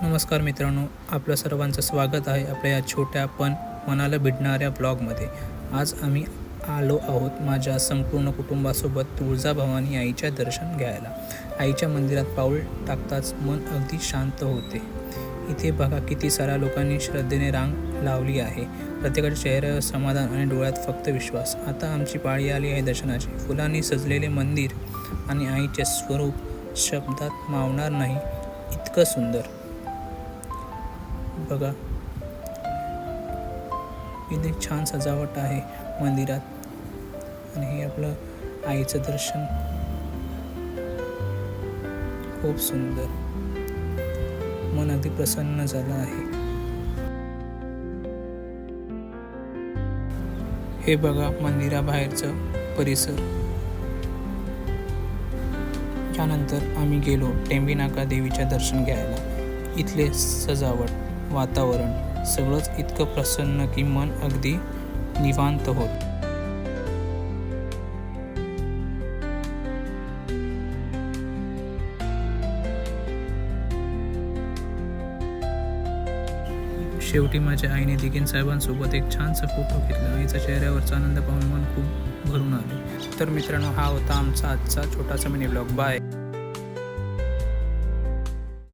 नमस्कार मित्रांनो, आपलं सर्वांचं स्वागत आहे आपल्या या छोट्या पण मनाला भिडणाऱ्या ब्लॉगमध्ये। आज आम्ही आलो आहोत माझ्या संपूर्ण कुटुंबासोबत तुळजाभवानी आईच्या दर्शन घ्यायला। आईच्या मंदिरात पाऊल टाकताच मन अगदी शांत होते। इथे बघा किती साऱ्या लोकांनी श्रद्धेने रांग लावली आहे। प्रत्येकाच्या चेहऱ्यावर समाधान आणि डोळ्यात फक्त विश्वास। आता आमची पाळी आली आहे दर्शनाची। फुलांनी सजलेले मंदिर आणि आईचे स्वरूप शब्दात मावणार नाही इतकं सुंदर। बघा इथे छान सजावट आहे मंदिरात आणि हे आपलं आईचं दर्शन खूप सुंदर, मन अगदी प्रसन्न झालं आहे। हे बघा मंदिराबाहेरचं परिसर। त्यानंतर आम्ही गेलो टेंबीनाका देवीच्या दर्शन घ्यायला। इथले सजावट, वातावरण सगळंच इतकं प्रसन्न की मन अगदी निवांत होत। शेवटी माझ्या आईने दिगीन साहेबांसोबत एक छानसा फोटो घेतला। आईच्या चेहऱ्यावरचा आनंद पाहून मन खूप भरून आले। तर मित्रांनो, हा होता आमचा आजचा छोटासा मिनी ब्लॉग। बाय।